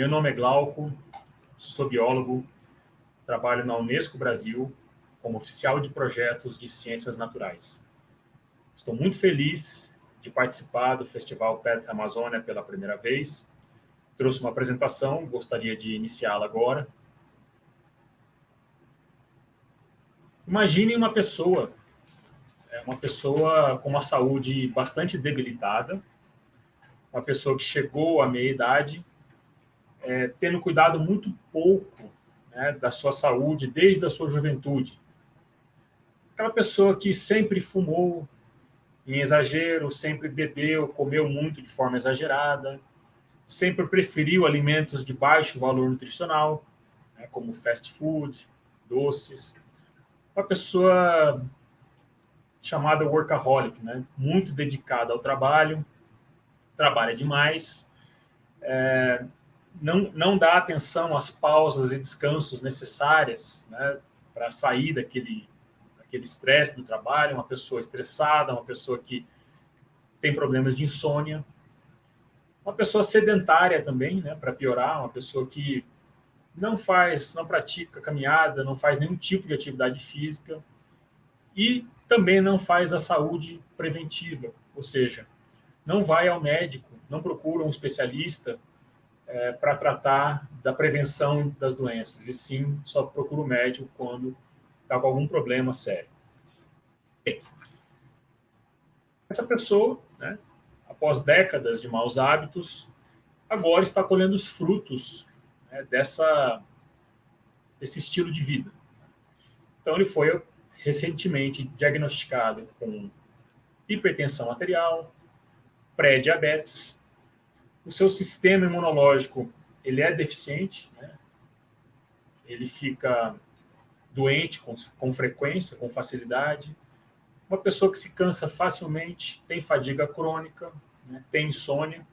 Meu nome é Glauco, sou biólogo, trabalho na Unesco Brasil como oficial de projetos de ciências naturais. Estou muito feliz de participar do Festival Perth Amazônia pela primeira vez. Trouxe uma apresentação, gostaria de iniciá-la agora. Imagine uma pessoa com uma saúde bastante debilitada, uma pessoa que chegou à meia-idade, tendo cuidado muito pouco, né, da sua saúde desde a sua juventude. Aquela pessoa que sempre fumou em exagero, sempre bebeu, comeu muito de forma exagerada, sempre preferiu alimentos de baixo valor nutricional, né, como fast food, doces. Uma pessoa chamada workaholic, né, muito dedicada ao trabalho, trabalha demais, não dá atenção às pausas e descansos necessárias, né, para sair daquele estresse do trabalho, uma pessoa estressada, uma pessoa que tem problemas de insônia, uma pessoa sedentária também, né, para piorar, uma pessoa que não pratica caminhada, não faz nenhum tipo de atividade física e também não faz a saúde preventiva, ou seja, não vai ao médico, não procura um especialista para tratar da prevenção das doenças, e sim só procura o médico quando está com algum problema sério. Bem, essa pessoa, né, após décadas de maus hábitos, agora está colhendo os frutos, né, desse estilo de vida. Então, ele foi recentemente diagnosticado com hipertensão arterial, pré-diabetes, o seu sistema imunológico ele é deficiente, né? Ele fica doente com frequência, com facilidade, uma pessoa que se cansa facilmente, tem fadiga crônica, né, tem insônia,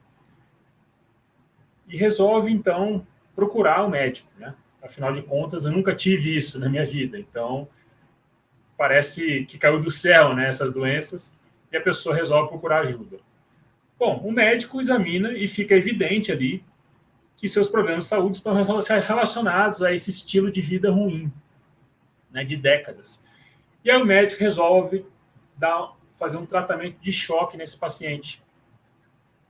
e resolve, então, procurar o médico, né? Afinal de contas, eu nunca tive isso na minha vida, então parece que caiu do céu, né, essas doenças, e a pessoa resolve procurar ajuda. Bom, o médico examina e fica evidente ali que seus problemas de saúde estão relacionados a esse estilo de vida ruim, né, de décadas. E aí o médico resolve fazer um tratamento de choque nesse paciente.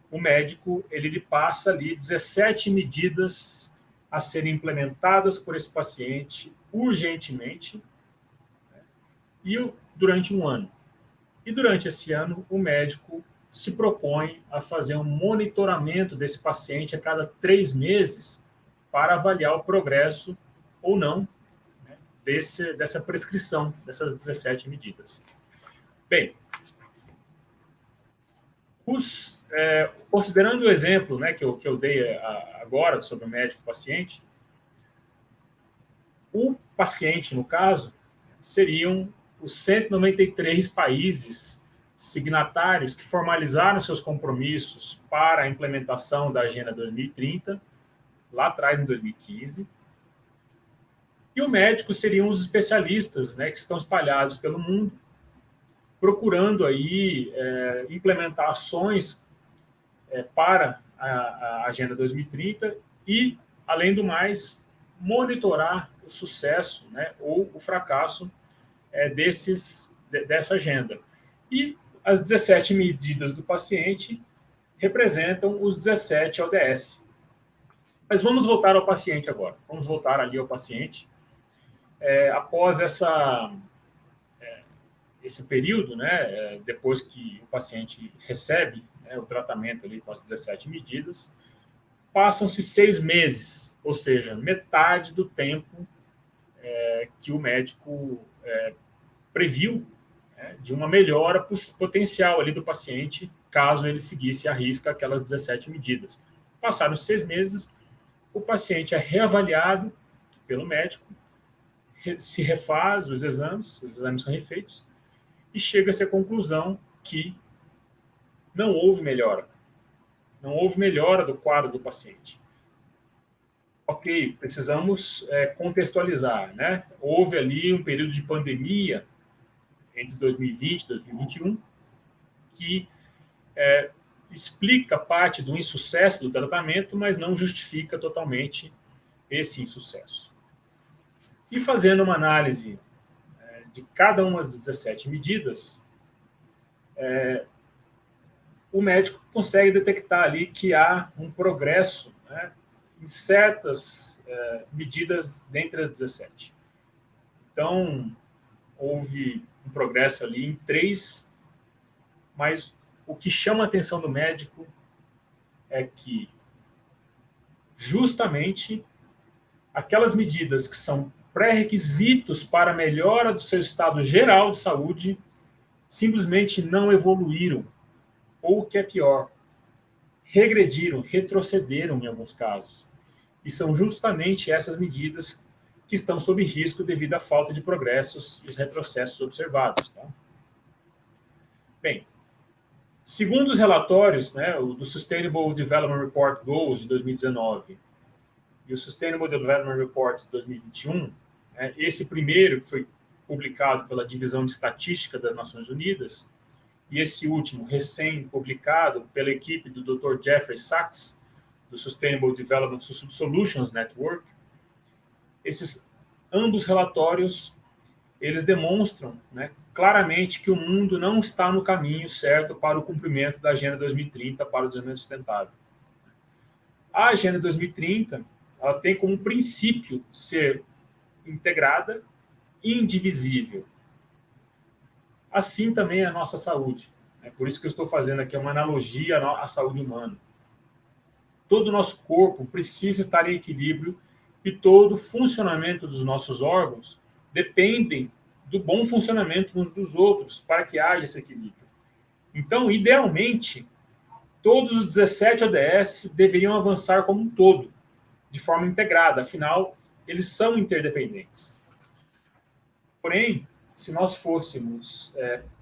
O médico ele lhe passa ali 17 medidas a serem implementadas por esse paciente urgentemente, né, e durante um ano. E durante esse ano, o médico se propõe a fazer um monitoramento desse paciente a cada 3 meses para avaliar o progresso ou não, né, dessa prescrição, dessas 17 medidas. Bem, considerando o exemplo, né, que eu dei agora sobre o médico-paciente, o paciente, no caso, seriam os 193 países signatários que formalizaram seus compromissos para a implementação da Agenda 2030, lá atrás, em 2015. E o médico seriam os especialistas, né, que estão espalhados pelo mundo, procurando aí implementar ações para a Agenda 2030 e, além do mais, monitorar o sucesso, né, ou o fracasso dessa agenda. E as 17 medidas do paciente representam os 17 ODS. Mas vamos voltar ao paciente agora. Vamos voltar ali ao paciente. Após esse período, né, depois que o paciente recebe, né, o tratamento ali com as 17 medidas, passam-se 6 meses, ou seja, metade do tempo que o médico previu, né, de uma melhora potencial ali do paciente, caso ele seguisse à risca aquelas 17 medidas. Passados 6 meses, o paciente é reavaliado pelo médico, se refaz os exames são refeitos, e chega-se à conclusão que não houve melhora. Não houve melhora do quadro do paciente. Ok, precisamos contextualizar, né? Houve ali um período de pandemia entre 2020 e 2021 que explica parte do insucesso do tratamento, mas não justifica totalmente esse insucesso. E fazendo uma análise de cada uma das 17 medidas, o médico consegue detectar ali que há um progresso, né, em certas medidas dentre as 17. Então, houve um progresso ali em 3, mas o que chama a atenção do médico é que justamente aquelas medidas que são pré-requisitos para a melhora do seu estado geral de saúde simplesmente não evoluíram, ou o que é pior, regrediram, retrocederam em alguns casos. E são justamente essas medidas que estão sob risco devido à falta de progressos e os retrocessos observados. Tá? Bem, segundo os relatórios, né, o do Sustainable Development Report Goals de 2019 e o Sustainable Development Report de 2021, né, esse primeiro que foi publicado pela Divisão de Estatística das Nações Unidas, e esse último, recém-publicado pela equipe do Dr. Jeffrey Sachs, do Sustainable Development Solutions Network, esses ambos relatórios, eles demonstram, né, claramente que o mundo não está no caminho certo para o cumprimento da Agenda 2030 para o desenvolvimento sustentável. A Agenda 2030, ela tem como princípio ser integrada e indivisível. Assim também é a nossa saúde. É por isso que eu estou fazendo aqui uma analogia à saúde humana. Todo o nosso corpo precisa estar em equilíbrio e todo o funcionamento dos nossos órgãos dependem do bom funcionamento uns dos outros para que haja esse equilíbrio. Então, idealmente, todos os 17 ODS deveriam avançar como um todo, de forma integrada, afinal, eles são interdependentes. Porém, se nós fôssemos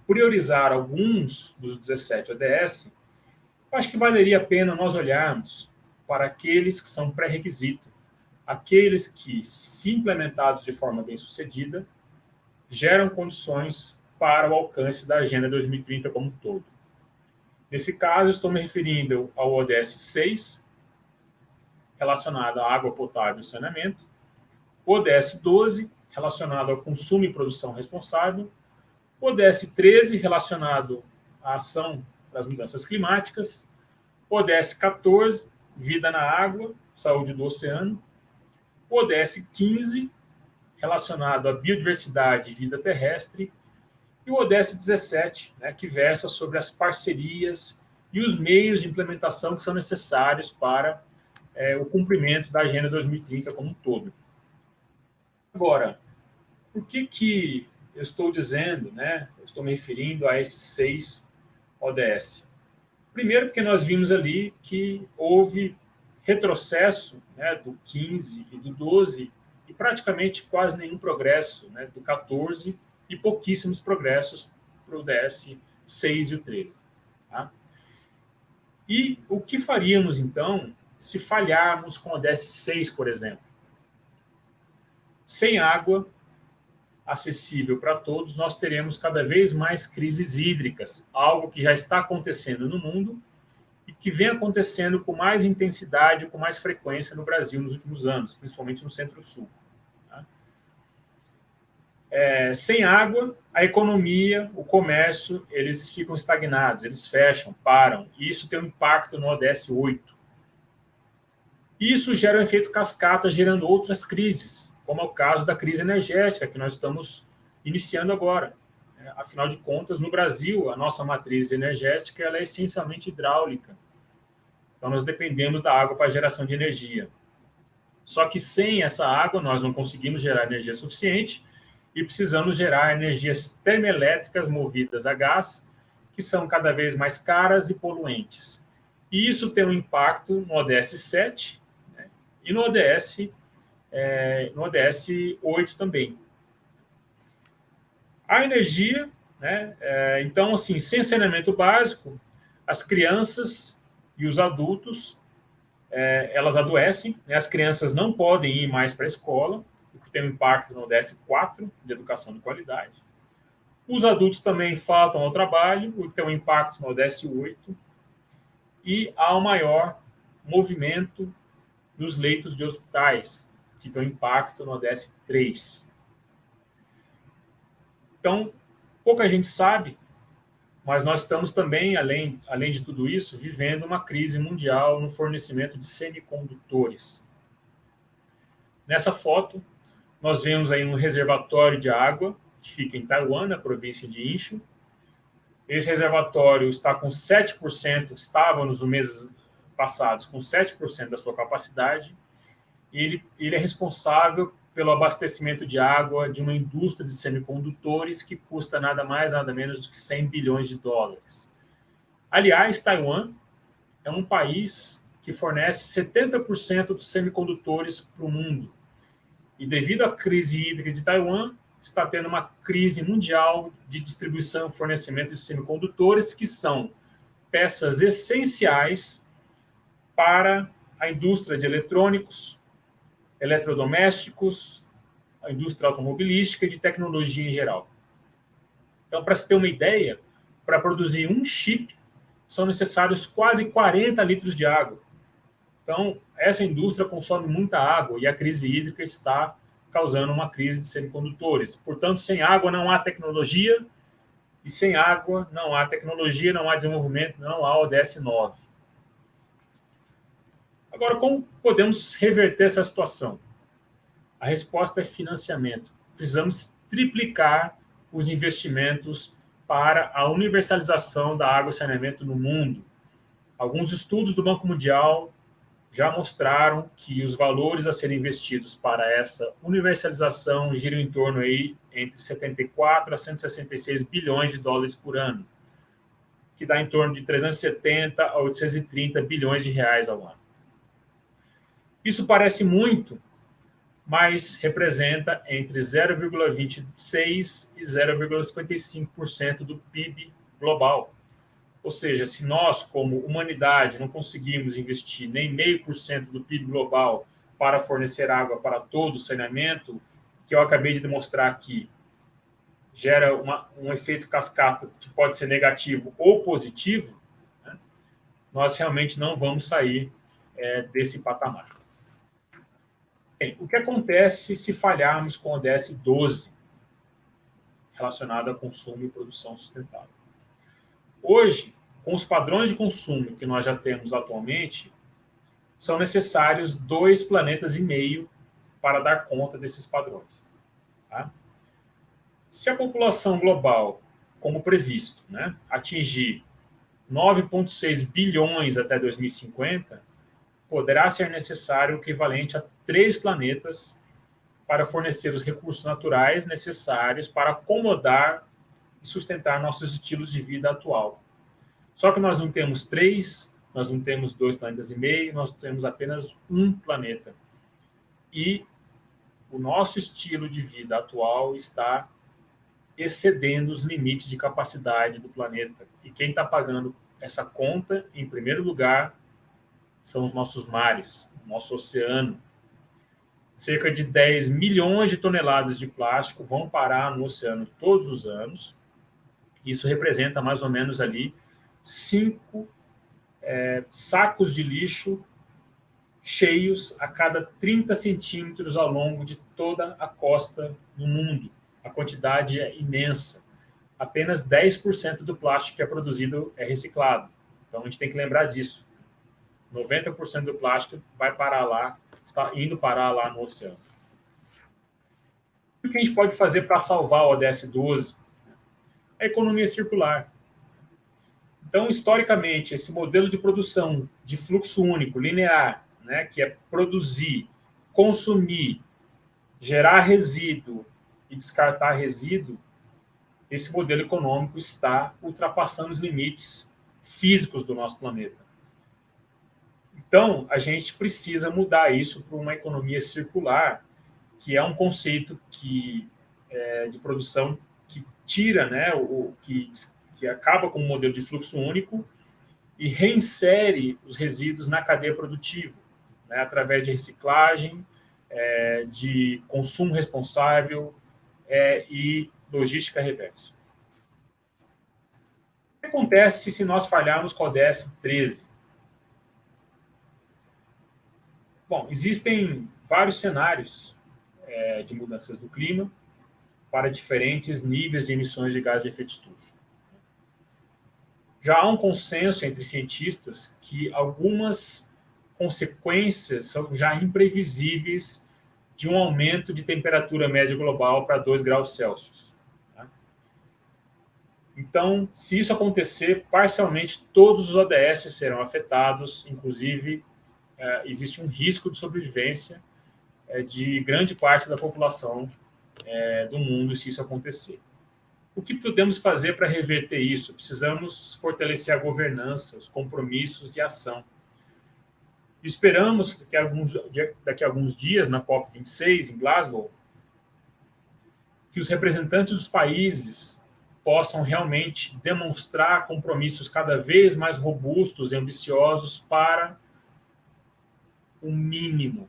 priorizar alguns dos 17 ODS, eu acho que valeria a pena nós olharmos para aqueles que são pré-requisito, aqueles que, se implementados de forma bem-sucedida, geram condições para o alcance da Agenda 2030 como um todo. Nesse caso, estou me referindo ao ODS 6, relacionado à água potável e saneamento, o ODS 12, relacionado ao consumo e produção responsável, o ODS 13, relacionado à ação das mudanças climáticas, o ODS 14, vida na água, saúde do oceano, o ODS 15, relacionado à biodiversidade e vida terrestre, e o ODS 17, né, que versa sobre as parcerias e os meios de implementação que são necessários para o cumprimento da Agenda 2030 como um todo. Agora, por que eu estou dizendo, né, eu estou me referindo a esses 6 ODS? Primeiro, porque nós vimos ali que houve retrocesso, né, do 15 e do 12 e praticamente quase nenhum progresso, né, do 14 e pouquíssimos progressos para o ODS 6 e o 13. Tá? E o que faríamos, então, se falharmos com o ODS 6, por exemplo? Sem água acessível para todos, nós teremos cada vez mais crises hídricas, algo que já está acontecendo no mundo e que vem acontecendo com mais intensidade, com mais frequência no Brasil nos últimos anos, principalmente no Centro-Sul. Tá? Sem água, a economia, o comércio, eles ficam estagnados, eles fecham, param, e isso tem um impacto no ODS 8. Isso gera um efeito cascata, gerando outras crises, como é o caso da crise energética que nós estamos iniciando agora. Afinal de contas, no Brasil, a nossa matriz energética ela é essencialmente hidráulica. Então, nós dependemos da água para a geração de energia. Só que sem essa água, nós não conseguimos gerar energia suficiente e precisamos gerar energias termoelétricas movidas a gás, que são cada vez mais caras e poluentes. E isso tem um impacto no ODS 7, né, e no ODS 8 também. A energia, né, então, assim, sem saneamento básico, as crianças e os adultos, elas adoecem, né, as crianças não podem ir mais para a escola, o que tem um impacto no ODS 4, de educação de qualidade. Os adultos também faltam ao trabalho, o que tem um impacto no ODS 8. e há um maior movimento nos leitos de hospitais, que dão impacto no ODS 3. Então, pouca gente sabe, mas nós estamos também, além de tudo isso, vivendo uma crise mundial no fornecimento de semicondutores. Nessa foto, nós vemos aí um reservatório de água, que fica em Taiwan, na província de Incheon. Esse reservatório está com 7%, estava nos meses passados com 7% da sua capacidade, e ele é responsável pelo abastecimento de água de uma indústria de semicondutores que custa nada mais, nada menos do que 100 bilhões de dólares. Aliás, Taiwan é um país que fornece 70% dos semicondutores para o mundo. E devido à crise hídrica de Taiwan, está tendo uma crise mundial de distribuição e fornecimento de semicondutores, que são peças essenciais para a indústria de eletrônicos, eletrodomésticos, a indústria automobilística e de tecnologia em geral. Então, para se ter uma ideia, para produzir um chip, são necessários quase 40 litros de água. Então, essa indústria consome muita água e a crise hídrica está causando uma crise de semicondutores. Portanto, sem água não há tecnologia, e sem água não há tecnologia, não há desenvolvimento, não há ODS 9. Agora, como podemos reverter essa situação? A resposta é financiamento. Precisamos triplicar os investimentos para a universalização da água e saneamento no mundo. Alguns estudos do Banco Mundial já mostraram que os valores a serem investidos para essa universalização giram em torno aí entre 74 a 166 bilhões de dólares por ano, que dá em torno de 370 a 830 bilhões de reais ao ano. Isso parece muito, mas representa entre 0,26% e 0,55% do PIB global. Ou seja, se nós, como humanidade, não conseguimos investir nem 0,5% do PIB global para fornecer água para todo o saneamento, que eu acabei de demonstrar aqui, gera um efeito cascata que pode ser negativo ou positivo, né? Nós realmente não vamos sair desse patamar. Bem, o que acontece se falharmos com o ODS 12, relacionado a consumo e produção sustentável? Hoje, com os padrões de consumo que nós já temos atualmente, são necessários 2,5 planetas para dar conta desses padrões. Tá? Se a população global, como previsto, né, atingir 9,6 bilhões até 2050, poderá ser necessário o equivalente a 3 planetas para fornecer os recursos naturais necessários para acomodar e sustentar nossos estilos de vida atual. Só que nós não temos 3, nós não temos 2,5 planetas, nós temos apenas um planeta. E o nosso estilo de vida atual está excedendo os limites de capacidade do planeta. E quem está pagando essa conta, em primeiro lugar, são os nossos mares, o nosso oceano. Cerca de 10 milhões de toneladas de plástico vão parar no oceano todos os anos. Isso representa mais ou menos ali 5 sacos de lixo cheios a cada 30 centímetros ao longo de toda a costa no mundo. A quantidade é imensa. Apenas 10% do plástico que é produzido é reciclado. Então a gente tem que lembrar disso. 90% do plástico vai parar lá, está indo parar lá no oceano. O que a gente pode fazer para salvar o ODS 12? A economia circular. Então, historicamente, esse modelo de produção de fluxo único, linear, né, que é produzir, consumir, gerar resíduo e descartar resíduo, esse modelo econômico está ultrapassando os limites físicos do nosso planeta. Então, a gente precisa mudar isso para uma economia circular, que é um conceito de produção que tira, né, que acaba com o modelo de fluxo único e reinsere os resíduos na cadeia produtiva, né, através de reciclagem, de consumo responsável e logística reversa. O que acontece se nós falharmos com o ODS 13? Bom, existem vários cenários de mudanças do clima para diferentes níveis de emissões de gás de efeito estufa. Já há um consenso entre cientistas que algumas consequências são já imprevisíveis de um aumento de temperatura média global para 2 graus Celsius. Tá? Então, se isso acontecer, parcialmente todos os ODS serão afetados, inclusive existe um risco de sobrevivência de grande parte da população do mundo se isso acontecer. O que podemos fazer para reverter isso? Precisamos fortalecer a governança, os compromissos e a ação. Esperamos que daqui a alguns dias, na COP26, em Glasgow, que os representantes dos países possam realmente demonstrar compromissos cada vez mais robustos e ambiciosos para o mínimo.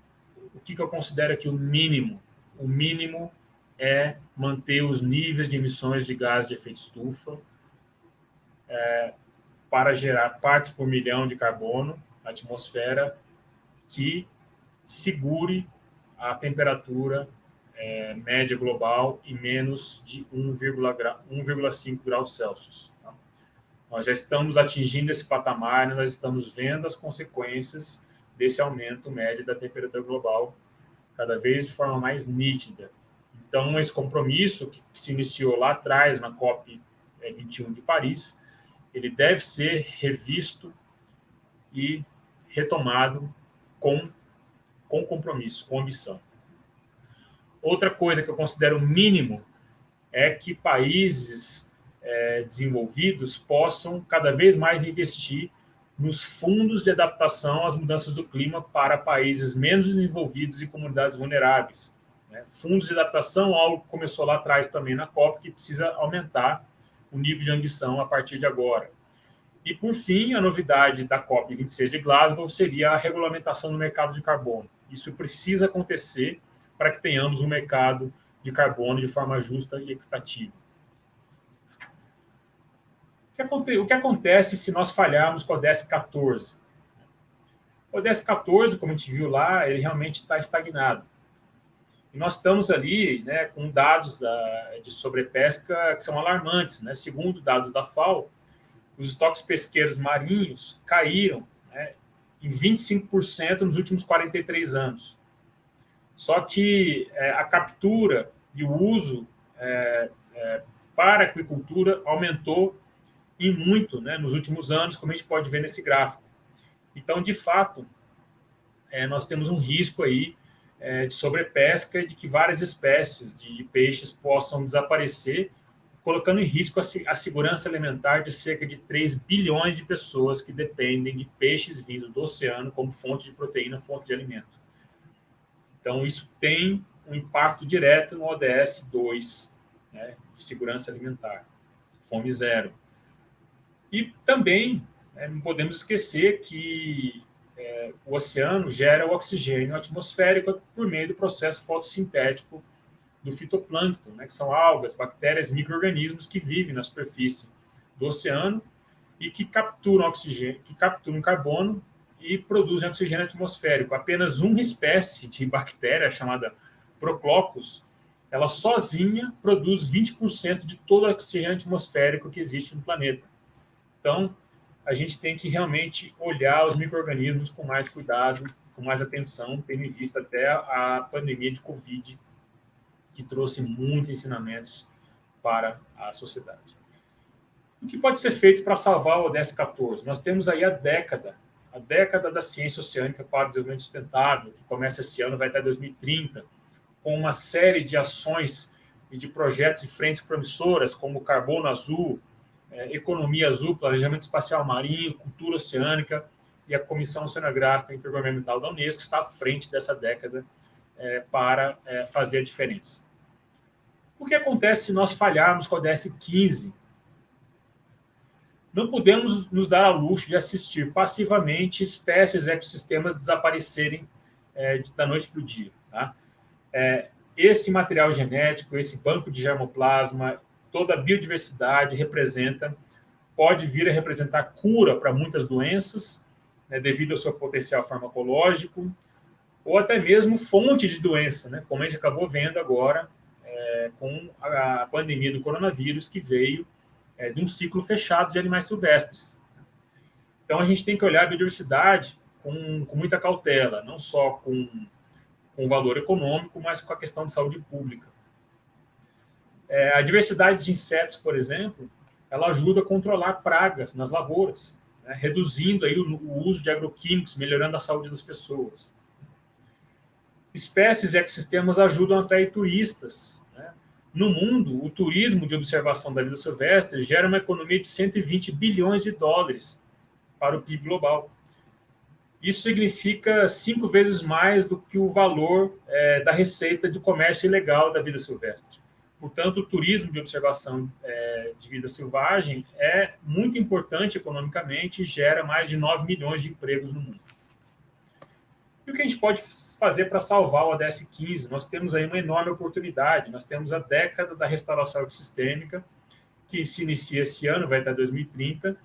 O que eu considero aqui o mínimo? O mínimo é manter os níveis de emissões de gás de efeito estufa para gerar partes por milhão de carbono na atmosfera que segure a temperatura média global em menos de 1,5 graus Celsius. Tá? Nós já estamos atingindo esse patamar, nós estamos vendo as consequências desse aumento médio da temperatura global cada vez de forma mais nítida. Então, esse compromisso que se iniciou lá atrás, na COP21 de Paris, ele deve ser revisto e retomado com compromisso, com ambição. Outra coisa que eu considero mínimo é que países desenvolvidos possam cada vez mais investir nos fundos de adaptação às mudanças do clima para países menos desenvolvidos e comunidades vulneráveis. Fundos de adaptação, algo que começou lá atrás também na COP, que precisa aumentar o nível de ambição a partir de agora. E, por fim, a novidade da COP26 de Glasgow seria a regulamentação do mercado de carbono. Isso precisa acontecer para que tenhamos um mercado de carbono de forma justa e equitativa. O que acontece se nós falharmos com a ODS 14? O ODS 14, como a gente viu lá, ele realmente está estagnado. E nós estamos ali com dados de sobrepesca que são alarmantes. Segundo dados da FAO, os estoques pesqueiros marinhos caíram em 25% nos últimos 43 anos. Só que a captura e o uso para a aquicultura aumentou em muito nos últimos anos, como a gente pode ver nesse gráfico. Então, de fato, nós temos um risco aí de sobrepesca e de que várias espécies de peixes possam desaparecer, colocando em risco a segurança alimentar de cerca de 3 bilhões de pessoas que dependem de peixes vindos do oceano como fonte de proteína, fonte de alimento. Então, isso tem um impacto direto no ODS 2, de segurança alimentar, fome zero. E também não podemos esquecer que o oceano gera o oxigênio atmosférico por meio do processo fotossintético do fitoplâncton, que são algas, bactérias, micro-organismos que vivem na superfície do oceano e que capturam oxigênio, que capturam carbono e produzem oxigênio atmosférico. Apenas uma espécie de bactéria, chamada Procloccus, ela sozinha produz 20% de todo o oxigênio atmosférico que existe no planeta. Então, a gente tem que realmente olhar os micro-organismos com mais cuidado, com mais atenção, tendo em vista até a pandemia de Covid, que trouxe muitos ensinamentos para a sociedade. O que pode ser feito para salvar o ODS 14? Nós temos aí a década da ciência oceânica para o desenvolvimento sustentável, que começa esse ano, vai até 2030, com uma série de ações e de projetos e frentes promissoras, como Carbono Azul, Economia Azul, Planejamento Espacial Marinho, Cultura Oceânica e a Comissão Oceanográfica Intergovernamental da Unesco está à frente dessa década para fazer a diferença. O que acontece se nós falharmos com a ODS 15? Não podemos nos dar ao luxo de assistir passivamente espécies e ecossistemas desaparecerem da noite para o dia. Tá? Esse material genético, esse banco de germoplasma, toda a biodiversidade pode vir a representar cura para muitas doenças, devido ao seu potencial farmacológico, ou até mesmo fonte de doença, né? Como a gente acabou vendo agora com a pandemia do coronavírus, que veio de um ciclo fechado de animais silvestres. Então a gente tem que olhar a biodiversidade com muita cautela, não só com valor econômico, mas com a questão de saúde pública. A diversidade de insetos, por exemplo, ela ajuda a controlar pragas nas lavouras, né, reduzindo aí o uso de agroquímicos, melhorando a saúde das pessoas. Espécies e ecossistemas ajudam a atrair turistas, né? No mundo, o turismo de observação da vida silvestre gera uma economia de 120 bilhões de dólares para o PIB global. Isso significa 5 vezes mais do que o valor da receita do comércio ilegal da vida silvestre. Portanto, o turismo de observação de vida selvagem é muito importante economicamente e gera mais de 9 milhões de empregos no mundo. E o que a gente pode fazer para salvar o ODS 15? Nós temos aí uma enorme oportunidade. Nós temos a década da restauração ecossistêmica, que se inicia esse ano, vai até 2030,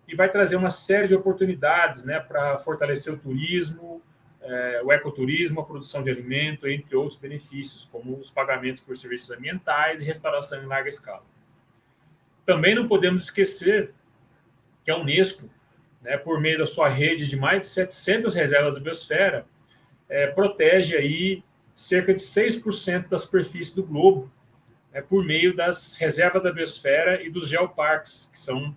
e vai trazer uma série de oportunidades, né, para fortalecer o turismo, o ecoturismo, a produção de alimento, entre outros benefícios, como os pagamentos por serviços ambientais e restauração em larga escala. Também não podemos esquecer que a Unesco, né, por meio da sua rede de mais de 700 reservas da biosfera, protege aí cerca de 6% da superfície do globo, por meio das reservas da biosfera e dos geoparques, que são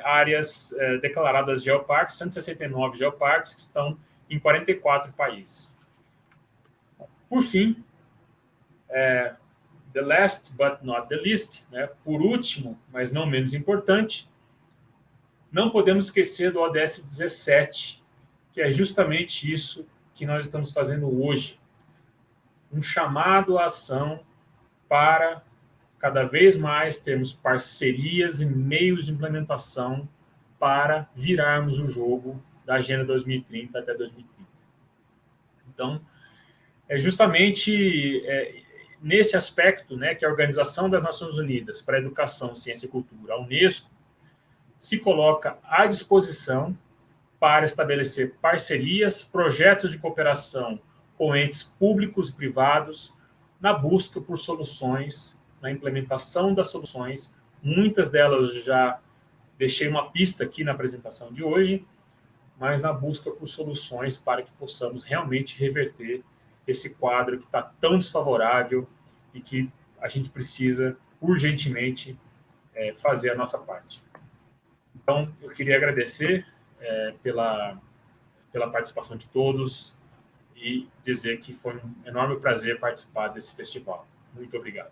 áreas declaradas geoparques, 169 geoparques que estão em 44 países. Por fim, the last but not the least, né, por último, mas não menos importante, não podemos esquecer do ODS 17, que é justamente isso que nós estamos fazendo hoje. Um chamado à ação para cada vez mais termos parcerias e meios de implementação para virarmos o jogo da Agenda 2030 até 2030. Então, é justamente nesse aspecto, né, que a Organização das Nações Unidas para a Educação, Ciência e Cultura, a Unesco, se coloca à disposição para estabelecer parcerias, projetos de cooperação com entes públicos e privados na busca por soluções, na implementação das soluções. Muitas delas já deixei uma pista aqui na apresentação de hoje, mas na busca por soluções para que possamos realmente reverter esse quadro que está tão desfavorável e que a gente precisa urgentemente fazer a nossa parte. Então, eu queria agradecer pela participação de todos e dizer que foi um enorme prazer participar desse festival. Muito obrigado.